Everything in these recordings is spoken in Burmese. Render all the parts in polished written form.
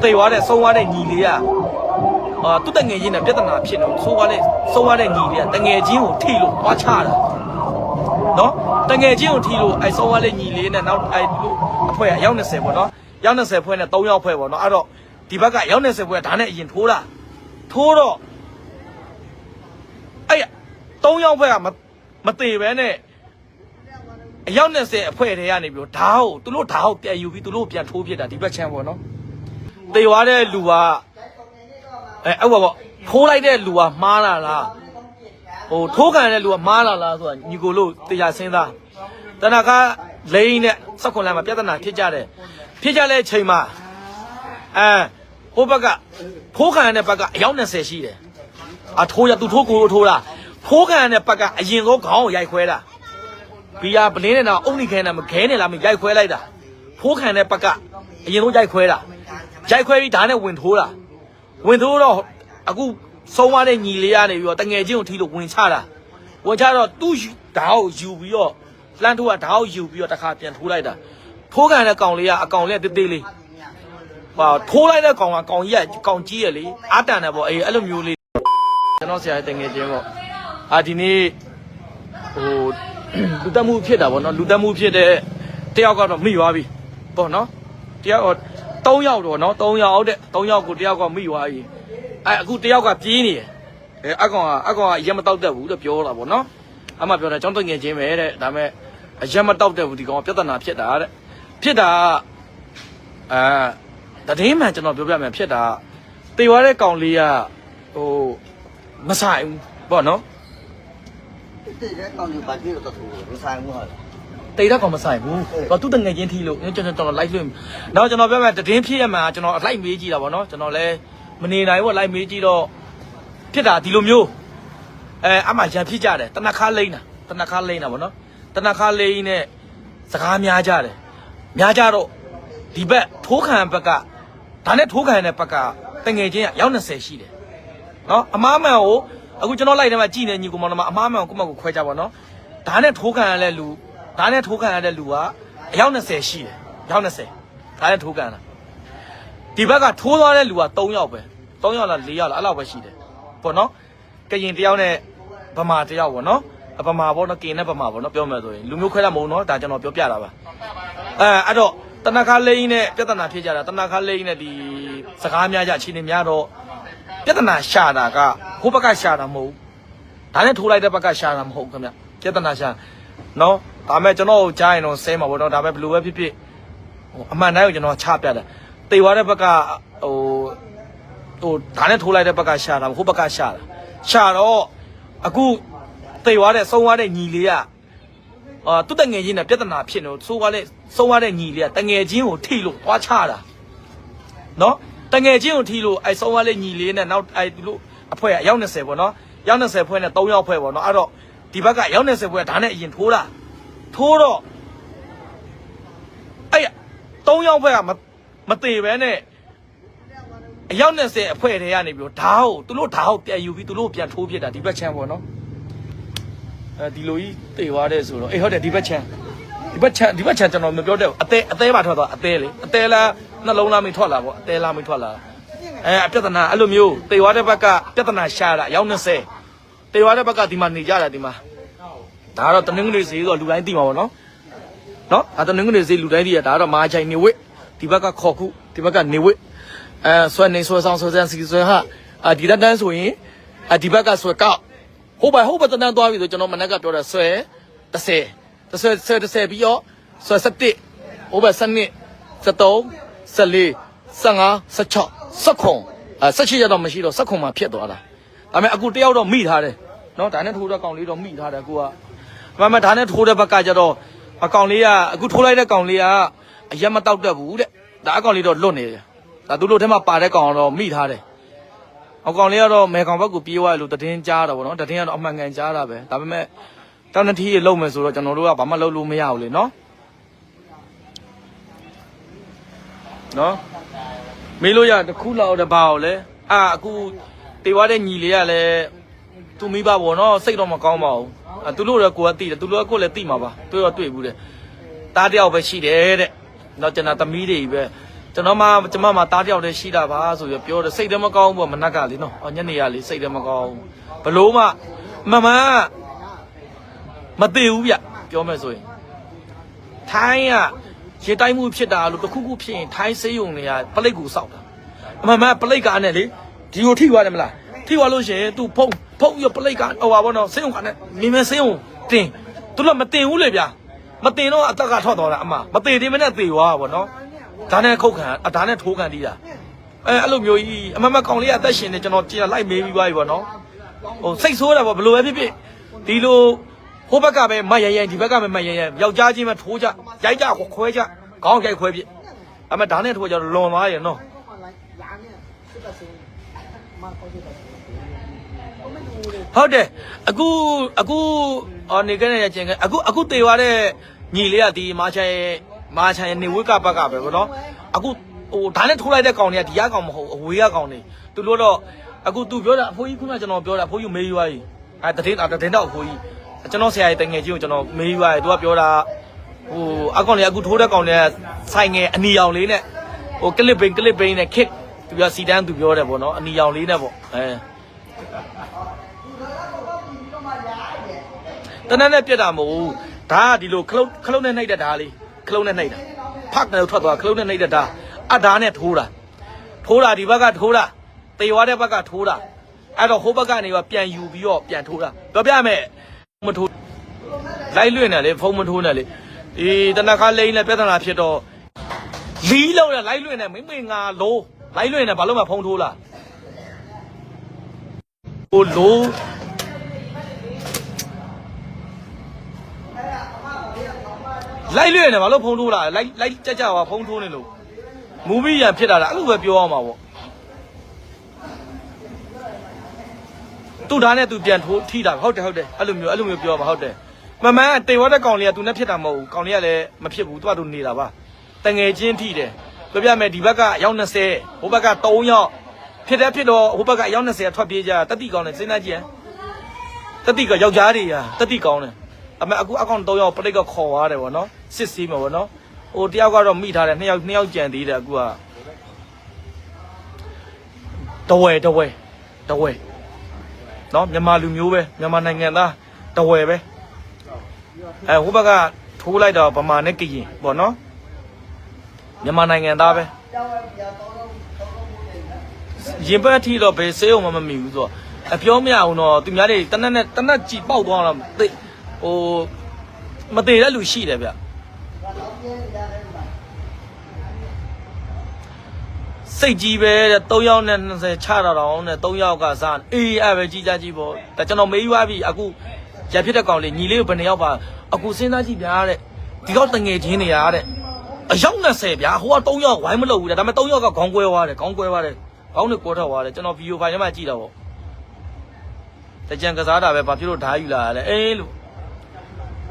သေသွားတဲ့ဆုံးသွားတဲ့ညီလေးကသူ့တငယ်ချင်းနဲ့ပြဿနာဖြစ်လို့ဆုံးသွားတဲ့ညီလေးကတငယ်ချင်းကိုထိလို့သွားချတာနော်တငယ်ချင်းကိုထိလို့ဆုံးသွားတဲ့ညီလေးနဲ့နောက်လူအဖွဲ့အယောက်20ပေါ့နော်ယောက်20ဖွဲ့နဲ့3ယောက်ဖွဲ့ပေါ့နော်အဲ့တော့ဒီဘက်ကယောက်20ဖွဲ့ဓာတ်နဲ့အရင်ထိုးတော့အဲ့3ယောက်ဖွဲ့ကမသေးပဲနဲ့အယောက်20အဖွဲ့တွေကနေပြီးတော့ဓာတ်ကိုသူတို့ဓာတ်ကိုပြန်ယူပြီးသူတို့ပြန်ထိုးပြတာဒီဘက်ချမ်းပေါ့နော်သေသွားတဲ့လူကအဲ့ပေါ့ထိုးလိုက်တဲ့လူကမှားလာလားထိုးခံတဲ့လူကမှားလာလားဆိုတာညီကိုလို့တရားစဉ်းစားတနခါလိန်နဲ့16လမ်းမှာပြဿနာဖြစ်ကြတဲ့အချိန်မှာဟိုဘက်ကဖိုးခံတဲ့ဘက်ကအယောက်20ရှိတယ်ထိုးရသူထိုးကိုထိုးတာဖိုးခံတဲ့ဘက်ကအရင်ဆုံးခေါင်းကိုရိုက်ခွဲတာဘီယာပလင်းနေတာအုံနိခဲနဲ့မခဲနဲ့လားမရိုက်ခွဲလိုက်တာဖိုးခံတဲ့ဘက်ကအရင်ဆုံးရိုက်ခွဲပြီးဓာတ်နဲ့ဝင်ထိုးတော့အခုဆုံးသွားတဲ့ညီလေးကနေပြီးတော့တငယ်ချင်းကိုထိလို့ဝင်ချတော့သူ့ဓာတ်ကိုယူပြီးတော့လှမ်းထိုးတာဓာတ်ကိုယူပြီးတော့တစ်ခါပြန်ထိုးလိုက်တာထိုးခံတဲ့ကောင်လေးကအကောင်လေးတေးလေးထိုးလိုက်တဲ့ကောင်ကကောင်ကြီးကကောင်ကြီးရလေအာတန်တယ်ပေါ့အဲ့လိုမျိုးလေးကျွန်တော်ဆရာတငယ်ချင်းပေါ့ဒီနေ့လူတက်မှုဖြစ်တာပေါ့နော်လူတက်မှုဖြစ်တဲ့တယောက်ကတော့မိသွားပြီပေါ့နော်တယောက်3ယောက်တော့နော်3ယောက်တဲ့3ယောက်ကိုတယောက်ကမိသွားပြီအခုတယောက်ကပြေးနေတယ်အကောင်ကရက်မတောက်တတ်ဘူးလို့ပြောတာပေါ့နော်အမှပြောတယ်ကျောင်းတငယ်ချင်းပဲတဲ့ဒါပေမဲ့ရက်မတောက်တတ်ဘူးဒီကောင်ပြဿနာဖြစ်တာတဲ့ဖြစ်တာတည်င်းမှန်ကျွန်တော်ပြောပြမယ်ဖြစ်တာတေသွားတဲ့ကောင်လေးကမဆိုင်ဘူးပေါ့နော်တေတဲ့ကောင်လေးဘာဖြစ်လို့တော့မဆိုင်ဘူးဟာတေတဲ့ကောင်မဆိုင်ဘူးတော့သူ့တငယ်ချင်းထီလို့ကျွန်တော် live လွှင့်နောက်ကျွန်တော်ပြောမယ်တည်င်းဖြစ်ရမှာကျွန်တော် live မေးကြည့်တာပေါ့နော်ကျွန်တော်လည်းမနေနိုင်ဘူး live မေးကြည့်တော့ဖြစ်တာဒီလိုမျိုးအမှရန်ဖြစ်ကြတယ်တနခါလိမ့်တာပေါ့နော်တနခါလိမ့်နဲ့စကားများကြတော့ဒီဘက်ထိုးခံဘက်ကဒါနဲ့ထိုးခံတဲ့ဘက်ကတငယ်ချင်းကရောက်20ရှိတယ်နော်အမားမှန်ကိုအခုကျွန်တော်လိုက်တယ်မှာကြည်နေညီကောင်မအမားမှန်ကိုကိုမကိုခွဲကြပါနော်ဒါနဲ့ထိုးခံရတဲ့လူကအယောက်20ရှိတယ်ရောက်20ဒါနဲ့ထိုးခံတာဒီဘက်ကထိုးသွားတဲ့လူက3ယောက်ပဲ3ယောက်လား4ယောက်လားအဲ့လောက်ပဲရှိတယ်ပေါ့နော်ကရင်တယောက်နဲ့ဗမာတယောက်ပေါ့နော်ဗမာပေါ့နော်ကရင်နဲ့ဗမာပေါ့နော်ပြောမယ်ဆိုရင်လူမျိုးခွဲတာမဟုတ်နော်ဒါကျွန်တော်ပြောပြတာပါအဲ့တော့တနခါလိန်နဲ့ပြဿနာဖြစ်ကြတာတနခါလိန်နဲ့ဒီစကားများကြအချင်းတွေများတော့ပြဿနာရှာတာကဟိုဘက်ကရှာတာမဟုတ်ဒါနဲ့ထိုးလိုက်တဲ့ဘက်ကရှာတာမဟုတ်ခင်ဗျပြဿနာရှာနော်ဒါမဲ့ကျွန်တော်ကြားရင်တော့ဆဲမှာပေါ့နော်ဒါမဲ့ဘယ်လိုပဲဖြစ်ဖြစ်အမှန်တိုင်းကိုကျွန်တော်ချပြတယ်တေသွားတဲ့ဘက်ကဒါနဲ့ထိုးလိုက်တဲ့ဘက်ကရှာတာဟိုဘက်ကရှာတော့အခုတေသွားတဲ့ဆုံးသွားတဲ့ညီလေးကသူ့တငယ်ချင်းနဲ့ပြဿနာဖြစ်လို့ဆုံးသွားတဲ့ညီလေးကတငယ်ချင်းကိုထိလို့သွားချတာနော်တငယ်ချင်းကိုထိလို့ဆုံးသွားတဲ့ညီလေးနဲ့နောက်သူတို့အဖွဲ့အယောက်20ပေါ့နော်ယောက်20ဖွဲ့နဲ့3ယောက်ဖွဲ့ပေါ့နော်အဲ့တော့ဒီဘက်ကယောက်20ဖွဲ့ဓာတ်နဲ့အရင်ထိုးတော့3ယောက်ဖွဲ့ကမသေးပဲနဲ့အယောက်20အဖွဲ့တွေကနေပြီးတော့ဓာတ်ကိုသူတို့ဓာတ်ကိုပြန်ယူပြီးသူတို့ပြန်ထိုးပြတာဒီဘက်ချမ်းပေါ့နော်ဒီလိုကြီးတေသွားတဲ့ဆိုတော့ဟုတ်တယ်ဒီဘက်ချမ်းကျွန်တော်မပြောတတ်ဘူးအသေးပါထွက်သွားအသေးလားနှလုံးလားမထွက်လာပေါ့အသေးလားမထွက်လာပြဿနာအဲ့လိုမျိုးတေသွားတဲ့ဘက်ကပြဿနာရှာတာရောက်20တေသွားတဲ့ဘက်ကဒီမှာနေကြတာဒီမှာဒါကတော့တနင်္ဂနွေဈေးဆိုလူတိုင်းသိမှာပေါ့နော်တနင်္ဂနွေဈေးလူတိုင်းသိရဒါကတော့မာချိုင်နေဝစ်ဒီဘက်ကခေါ်ခုဒီဘက်ကနေဝစ်ဆွဲနေဆွဲဆောင်ဆွဲစမ်းစီဆွဲဟာဒီတန်းဆိုရင်ဒီဘက်ကဆွဲကောက်ဟုတ်ပါတန်းသွားပြီဆိုကျွန်တော်မနက်ကပြောတာဆွဲ30ပြီးတော့ဆွဲ17ဟိုဘက်7 13 14 15 16 18ရတော့မရှိတော့16မှာဖြစ်သွားတာဒါပေမဲ့အခုတယောက်တော့မိထားတယ်နော်ဒါနဲ့ထိုးတဲ့ကောင်လေးတော့မိထားတယ်အခုကဒါပေမဲ့ဒါနဲ့ထိုးတဲ့ဘက်ကကျတော့အကောင်လေးကအခုထိုးလိုက်တဲ့ကောင်လေးကအရက်မတောက်တတ်ဘူးတဲ့ဒါအကောင်လေးတော့လွတ်နေတယ်ဒါသူတို့ထဲမှာပါတဲ့ကောင်တော့မိထားတယ်အကောင်လေးကတော့မဲကောင်ဘက်ကိုပြေးသွားလို့တည်င်းကြားတာပေါ့နော်တည်င်းကတော့အမှန်ကန်ကြားတာပဲဒါပေမဲ့တောင်းတထီးလုံးမယ်ဆိုတော့ကျွန်တော်တို့ကဘာမှလုပ်လို့မရဘူးလေနော်မေးလို့ရတခုလောက်တပါအောင်လဲအခုတေသွားတဲ့ညီလေးကလည်းသူမိဘပေါ့နော်စိတ်တော့မကောင်းပါဘူးသူတို့လည်းကိုယ်ကသိတယ်သူတို့ကကိုယ်လည်းသိမှာပါတွေ့ဘူးတဲ့တားတယောက်ပဲရှိတယ်တဲ့တော့ကျွန်တော်သမီးတွေပဲ ကျွန်တော်မှကျွန်မမှာတားတယောက်တည်းရှိတာပါဆိုပြီးပြောတယ်စိတ်ထဲမကောင်းဘူးပေါ့မနက်ကလေနော်ညနေကလေစိတ်ထဲမကောင်းဘလို့မှမမမသိဘူးဗျပြောမယ်ဆိုရင်ထိုင်းကရေတိုင်းမှုဖြစ်တာလို့တခုခုဖြစ်ရင်ထိုင်းစေးရုံတွေကပလိတ်ကိုစောက်တာအမှန်မှန်ပလိတ်ကားနဲ့လေဒီကိုထိသွားတယ်မလားထိသွားလို့ရှိရင်သူဖုံရပလိတ်ကဟိုပါဘောနော်စေးရုံကနဲ့မြင်မြင်စေးရုံတင်သူတို့မတင်ဘူးလေဗျမတင်တော့အသက်ကထွက်သွားတာအမမတင်တင်မနဲ့သေသွားတာပေါ့နော်ဒါနဲ့ခုတ်ခံဒါနဲ့ထိုးခံတီးတာအဲ့လိုမျိုးကြီးအမှန်မှန်ကောင်လေးကအသက်ရှင်နေကျွန်တော်ကြည့်လိုက်မေးပြီးသွားပြီပေါ့နော်ဟိုစိတ်ဆိုးတာပေါ့ဘလို့ပဲဖြစ်ဖြစ်ဒီလိုဟိုဘက်ကပဲမရရင်ဒီဘက်ကပဲမရရင်ယောက်ျားချင်းပဲထိုးကြရိုက်ကြခွဲကြခေါင်းရိုက်ခွဲပြအမှဒါနဲ့ထိုးကြလွန်သွားရင်နော်ဟုတ်တယ်အခုနေခဲ့တဲ့ကျင်ကအခုတေသွားတဲ့ညီလေးကဒီမာချန်ရဲ့နေဝိကဘက်ကပဲဗောနော်အခုဟိုဒါနဲ့ထိုးလိုက်တဲ့ကောင်တွေကဒီရကောင်မဟုတ်အဝေးကကောင်တွေသူတို့တော့အခုသူပြောတာအဖိုးကြီးခုနကကျွန်တော်ပြောတာအဖိုးကြီးမေးရွားကြီးတတင်းတော့အဖိုးကြီးကျွန်တော်ဆရာရဲ့တငယ်ချင်းကိုကျွန်တော်မေးရွားတယ်သူကပြောတာဟိုအကောင်တွေအခုထိုးတဲ့ကောင်တွေကဆိုင်ငယ်အနီရောင်လေးနဲ့ဟိုကလစ်ပိန်နဲ့ခစ်သူပြောစီတန်းသူပြောတယ်ဗောနော်အနီရောင်လေးနဲ့ဗောတနက်နဲ့ပြက်တာမဟုတ်ဘူးဒါကဒီလိုခလုတ်နဲ့နှိပ်တဲ့ဓာလေးခလုတ်နဲ့နှိပ်တာဖက်တယ်ထွက်သွားခလုတ်နဲ့နှိပ်တဲ့ဓာအဓာနဲ့ထိုးတာဒီဘက်ကထိုးတာတေဝါတဲ့ဘက်ကထိုးတာအဲ့တော့ဟိုဘက်ကနေကပြန်ယူပြီးတော့ပြန်ထိုးတာပြောပြမယ်မထိုးလိုက်လွင့်နေလေဖုံးမထိုးနဲ့လေဒီတနက်ခါလိမ့်နဲ့ပြဿနာဖြစ်တော့လီးလုံးနဲ့လိုက်လွင့်နေမိငါလိုလိုက်လွင့်နေဘာလို့မှဖုံးထိုးလားဟိုလိုလိုက်လွင့်နေဘာလို့ဖုံးထိုးလားလိုက်ကြပါဖုံးထိုးနေလို့မူဗီရန်ဖြစ်တာလားအဲ့လိုပဲပြောအောင်ပါဗောသူ့ဓာတ်နဲ့သူပြန်ထိုးထိတာဟုတ်တယ်အဲ့လိုမျိုးပြောပါဟုတ်တယ်မမှန်တေဝတဲ့ကောင်လေးကသူနဲ့ဖြစ်တာမဟုတ်ဘူးကောင်လေးကလည်းမဖြစ်ဘူးသူကသူနေတာပါတငယ်ချင်းထိတယ်ပြောပြမယ်ဒီဘက်ကအယောက်20ဟိုဘက်က3ယောက်ဖြစ်တော့ဟိုဘက်ကအယောက်20ထွက်ပြေးကြတတိကောင်နဲ့စဉ်းစားကြည့်တတိကယောက်ျားတွေကတတိကောင်နဲ့အခုအကောင်3ယောက်ပရိတ်ကခေါ်သွားတယ်ဗောနော်စစ်စီးမှာဗောနော်ဟိုတယောက်ကတော့မိထားတယ်2ယောက်ကြံသေးတယ်အခုကတဝဲနော်မြန်မာလူမျိုးပဲမြန်မာနိုင်ငံသားတဝဲပဲဟိုဘက်ကထိုးလိုက်တော့ဗမာနဲ့ကရင်ဗောနော်မြန်မာနိုင်ငံသားပဲရင်ပတ်ထီတော့ဘယ်ဆေးအောင်မှမမိဘူးဆိုတော့အပြောမရအောင်တော့သူများတွေတနက်ကြည်ပေါက်သွားတော့သိဟိုမသေးတဲ့လူရှိတယ်ဗျစိတ်ကြီးပဲတဲ့3ယောက်နဲ့20ချတော့တဲ့3ယောက်ကစားအေးအဲ့ပဲကြီးကြကြီးပေါ့ဒါကျွန်တော်မေးရွားပြီအခုရဖြစ်တဲ့ကောင်လေးညီလေးကိုဘယ်နှယောက်ပါအခုစဉ်းစားကြည့်ဗျာတဲ့ဒီတော့တငယ်ချင်းတွေရတဲ့အယောက်20ဗျာဟိုက3ယောက်ဝိုင်းမလုပ်ဘူးတဲ့ဒါပေမဲ့3ယောက်ကခေါင်းကွဲသွားတယ်ခေါင်းနဲ့ကွဲထွက်သွားတယ်ကျွန်တော်ဗီဒီယိုဖိုင်ထဲမှာကြည့်တော့ပေါ့တကြံကစားတာပဲဘာဖြစ်လို့ဓာယူလာလဲအေးလို့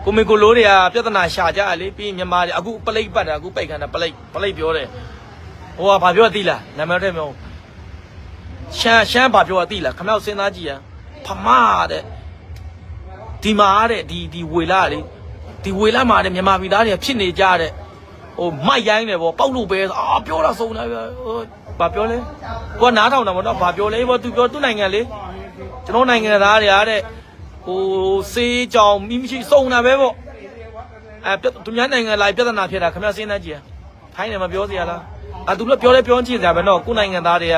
ကိုမေကိုလိုးတွေကပြဿနာရှာကြလေပြီးမြန်မာတွေအခုပလိတ်ပတ်တာအခုပိတ်ခံတာပလိတ်ပြောတယ်ဟိုကဘာပြောသိလားနာမည်ထဲမျိုးရှမ်းဘာပြောသိလားခမောက်စဉ်းစားကြည့်ရဖမတဲ့ဒီမှာတဲ့ဒီဝေလာလေဒီဝေလာမှာတဲ့မြန်မာပြည်သားတွေဖြစ်နေကြတဲ့ဟိုမိုက်ရိုင်းတယ်ဗောပေါက်လို့ပဲပြောတာစုံတယ်ဟိုဘာပြောလဲကိုကနားထောင်တာဗောနော်ဘာပြောလဲဗောသူပြောသူ့နိုင်ငံလေကျွန်တော်နိုင်ငံသားတွေအားတဲ့ဟိုစေးကြောင်မိမရှိစုံတာပဲဗောသူများနိုင်ငံလာပြဿနာဖြစ်တာခမောက်စဉ်းစားကြည့်ရထိုင်းတယ်မပြောစရာလားသူတို့ပြောလဲပြောကြည့်စရာပဲနော်ကိုနိုင်ငံသားတွေက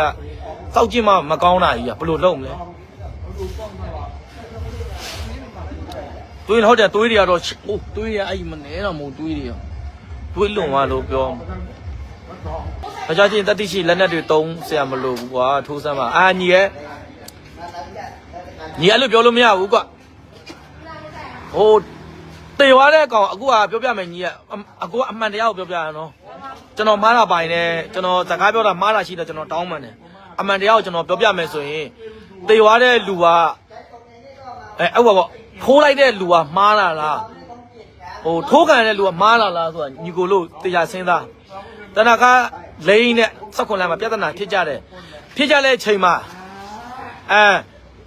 စောက်ကြည့်မှမကောင်းတာကြီးဘယ်လိုလုပ်မလဲတွေးဟုတ်တယ်တွေးတွေကတော့အိုးတွေးရအဲ့မနေတော့မဟုတ်တွေးတွေးလွန်သွားလို့ပြောအကြချင်းတတိရှိလက်နဲ့တွေတုံးဆရာမလို့ဘူးကွာထိုးစမ်းပါညီရဲ့ညီအဲ့လိုပြောလို့မရဘူးကွာဟိုတေသွားတဲ့ကောင်အခုကပြောပြမယ်ညီရဲ့အခုကအမှန်တရားကိုပြောပြရနော်ကျွန်တော်မှားတာပိုင်တယ်ကျွန်တော်စကားပြောတာမှားတာရှိတယ်ကျွန်တော်တောင်းပန်တယ်အမှန်တရားကိုကျွန်တော်ပြောပြမယ်ဆိုရင်တေသွားတဲ့လူကအဲ့ပေါ့ထိုးလိုက်တဲ့လူကမှားလာလားဟိုထိုးခံတဲ့လူကမှားလာလားဆိုတာညီကိုလို့တရားစဉ်းစားတနခါလိန်နဲ့16လမ်းမှာပြဿနာဖြစ်ကြတဲ့အချိန်မှာ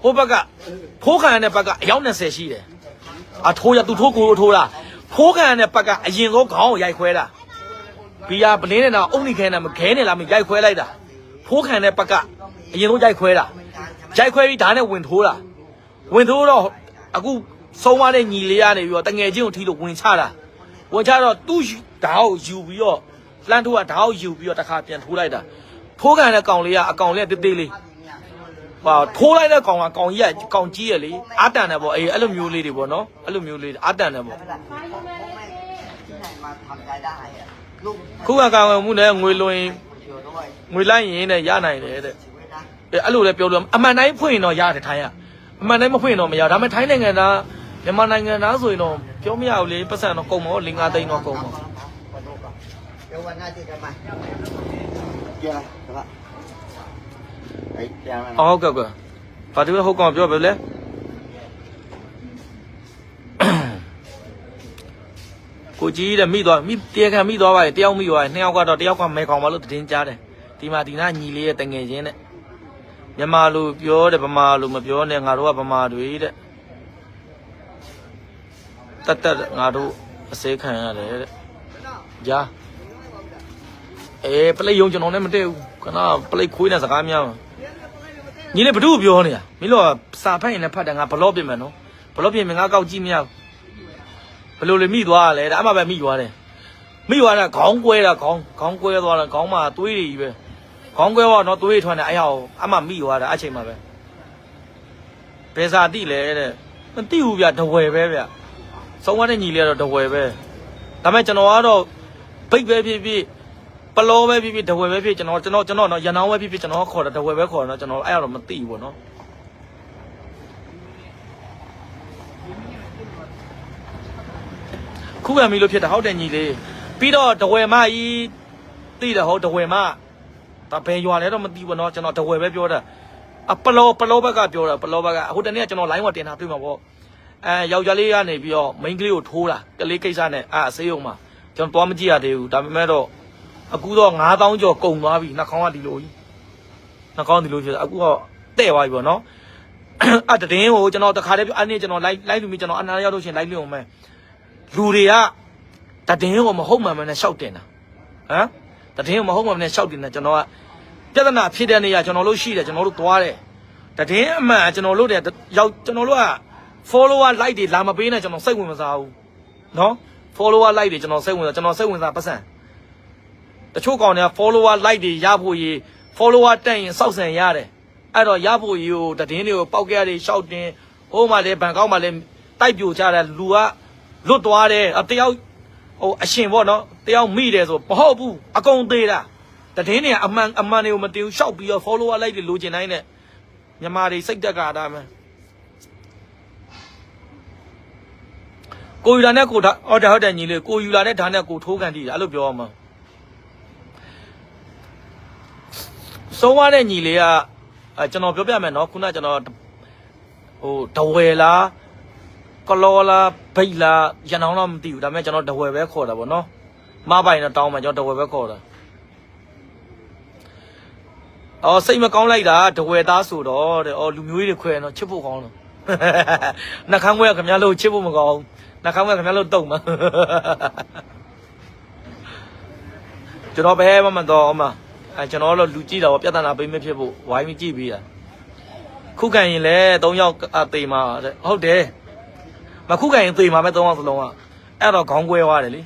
ဟိုဘက်ကဖိုးခံတဲ့ဘက်ကအယောက်20ရှိတယ်ထိုးရသူထိုးကိုထိုးတာဖိုးခံတဲ့ဘက်ကအရင်ဆုံးခေါင်းကိုရိုက်ခွဲတာ ဘီယာပလင်းနေတာအုံနေခဲနေမခဲနေလားမရိုက်ခွဲလိုက်တာဖိုးခံတဲ့ပတ်ကအရင်ဆုံးရိုက်ခွဲတာရိုက်ခွဲပြီးဓာတ်နဲ့ဝင်ထိုးတာဝင်ထိုးတော့အခုဆုံးသွားတဲ့ညီလေးကနေပြီးတော့တငယ်ချင်းကိုထီလို့ဝင်ချတာဝင်ချတော့သူ့ဓာတ်ကိုယူပြီးတော့လှမ်းထိုးတာဓာတ်ကိုယူပြီးတော့တစ်ခါပြန်ထိုးလိုက်တာဖိုးခံတဲ့ကောင်လေးကအကောင်လေးကတေးသေးလေးဟာထိုးလိုက်တဲ့ကောင်ကကောင်ကြီးကကောင်ကြီးရလေအာတန်တယ်ပေါ့အေးအဲ့လိုမျိုးလေးတွေပေါ့နော်အဲ့လိုမျိုးလေးအာတန်တယ်ပေါ့ခုကကောင်မှုနဲ့ငွေလွင်ငွေလိုက်ရင်နဲ့ရနိုင်တယ်တဲ့အဲ့လိုလည်းပြောလို့အမှန်တိုင်းဖွင့်ရင်တော့ရတယ်ထိုင်းကအမှန်တိုင်းမဖွင့်ရင်တော့မရဒါပေမဲ့ထိုင်းနိုင်ငံသားမြန်မာနိုင်ငံသားဆိုရင်တော့ပြောမရဘူးလေပတ်စံတော့ကုန်မော5-5သိန်းတော့ကုန်မောကျော်ဝနာတိကမကျလာတော့အဲ့ပြန်လာဟုတ်ကဲ့ဘာတူဟုတ်ကောင်ပြောပဲလေကိုကြီးတဲ့မိသွားမိတရားခံမိသွားပါလေတယောက်မိသွားတယ်နှစ်ယောက်ကတော့တယောက်ကမဲကောင်ပါလို့တင်ကြားတယ်ဒီမှာဒီနာညီလေးရဲ့တငယ်ချင်းတဲ့မြန်မာလူပြောတယ်ဗမာလူမပြောနဲ့ငါတို့ကဗမာတွေတဲ့တတ်ငါတို့အစေးခံရတယ်တဲ့ဂျာပလိတ်ယုံကျွန်တော်နဲ့မတည့်ဘူးခဏပလိတ်ခွေးနဲ့စကားများညီလေးဘဒုပြောနေတာမင်းတို့ကစာဖတ်ရင်လည်းဖတ်တယ်ငါဘလော့ပြင်မယ်နော်ဘလော့ပြင်မယ်ငါကောက်ကြည့်မရဘူးဘယ်လိုလဲမိသွားလဲဒါအမှပဲမိသွားတယ်မိသွားတာခေါင်းကွဲတာခေါင်းကွဲသွားတာခေါင်းမှာသွေးတွေကြီးပဲခေါင်းကွဲတော့နော်သွေးထွက်နေအဲ့ဟောအမှမိသွားတာအချိန်မှာပဲဘယ်စာတိလဲတဲ့မသိဘူးဗျတဝယ်ပဲဗျဆုံးသွားတဲ့ညီလေးကတော့တဝယ်ပဲဒါပေမဲ့ကျွန်တော်ကတော့ဘိတ်ပဲဖြစ်ဖြစ်ပလောပဲဖြစ်ဖြစ်တဝယ်ပဲဖြစ်ကျွန်တော်နော်ရန်အောင်ပဲဖြစ်ဖြစ်ကျွန်တော်ခေါ်တာတဝယ်ပဲခေါ်တာကျွန်တော်အဲ့တော့မသိဘူးပေါ့နော်ခုခံပြီလို့ဖြစ်တာဟုတ်တယ်ညီလေးပြီးတော့တဝယ်မကြီးသိတယ်ဟုတ်တဝယ်မဒါဘယ်ရွာလဲတော့မသိဘူးနော်ကျွန်တော်တဝယ်ပဲပြောတာပလောဘက်ကပြောတာပလောဘကဟိုတနေ့ကကျွန်တော် line ဝတင်တာတွေ့မှာပေါ့ယောက်ျားလေးကနေပြီးတော့ main ကလေးကိုထိုးတာကလေးကိစ္စနဲ့အဆေးရုံမှာကျွန်တော်သွားမကြည့်ရသေးဘူးဒါပေမဲ့တော့အခုတော့9000ကျော်ကုန်သွားပြီနှာခေါင်းကဒီလိုကြီးနှာခေါင်းဒီလိုဖြစ်အခုတော့တဲ့သွားပြီပေါ့နော်တတင်းကိုကျွန်တော်တခါတည်းအဲ့နေ့ကျွန်တော် live လူမျိုးကျွန်တော်အနာရောက်လို့ရှင် live လုပ်အောင်မယ်လူတွေကတတင်းကိုမဟုတ်မှန်မှန်နဲ့ရှောက်တင်တာဟမ်တတင်းကိုမဟုတ်မှန်မှန်နဲ့ရှောက်တင်တာကျွန်တော်ကပြဿနာဖြစ်တဲ့နေရာကျွန်တော်တို့ရှိတယ်ကျွန်တော်တို့သွားတယ်တတင်းအမှန်ကျွန်တော်တို့တဲ့ရောက်ကျွန်တော်တို့က follower like တွေလာမပေးနဲ့ကျွန်တော်စိတ်ဝင်မစားဘူးနော် follower like တွေကျွန်တော်စိတ်ဝင်စားကျွန်တော်စိတ်ဝင်စားပတ်စံတချို့ကောင်တွေက follower like တွေရဖို့ရေ follower တက်ရင်စောက်ဆန်ရတယ်အဲ့တော့ရဖို့ရေကိုတတင်းတွေကိုပောက်ကြရတယ်ရှောက်တင်ဟိုမှလည်းဘန်ကောက်မှလည်းတိုက်ပြိုကြတယ်လူကလွတ်သွားတယ်တယောက်ဟိုအရှင်ပေါ့နော်တယောက်မိတယ်ဆိုမဟုတ်ဘူးအကုန်သေးတာတတင်းတွေကအမှန်တွေကိုမတည်ဘူးရှောက်ပြီးတော့ follower like တွေလိုချင်တိုင်းနဲ့မြန်မာတွေစိတ်တက်ကတာမှကိုယူလာနဲ့ကိုဟုတ်တယ်ညီလေးကိုယူလာနဲ့ဓာတ်နဲ့ကိုထိုးကန်တည်တယ်အဲ့လိုပြောအောင်မဆုံးသွားတဲ့ညီလေးကကျွန်တော်ပြောပြမယ်နော်ခုနကျွန်တော်ဟိုတဝယ်လားကလောလားဘိတ်လားရန်အောင်လားမသိဘူးဒါပေမဲ့ကျွန်တော်တဝယ်ပဲခေါ်တာပေါ့နော်မပိုင်တော့တောင်းမှကျွန်တော်တဝယ်ပဲခေါ်တာစိတ်မကောင်းလိုက်တာတဝယ်သားဆိုတော့တဲ့လူမျိုးတွေခွဲတော့ချစ်ဖို့ကောင်းတော့နှခမ်းခွဲခင်ဗျားလို့ချစ်ဖို့မကောင်းနှခမ်းခွဲခင်ဗျားလို့တုံမှာကျွန်တော်ပဲမတော့အမကျွန်တော်တို့လူကြည့်တာပေါ့ပြဿနာပေးမဖြစ်ဖို့ဝိုင်းမကြည့်ပြီးတာခုခံရင်လည်း3ယောက်သေမှာတဲ့ဟုတ်တယ်မခုခံရင်သေမှာပဲ3ယောက်စလုံးကအဲ့တော့ခေါင်းကွဲသွားတယ်လေ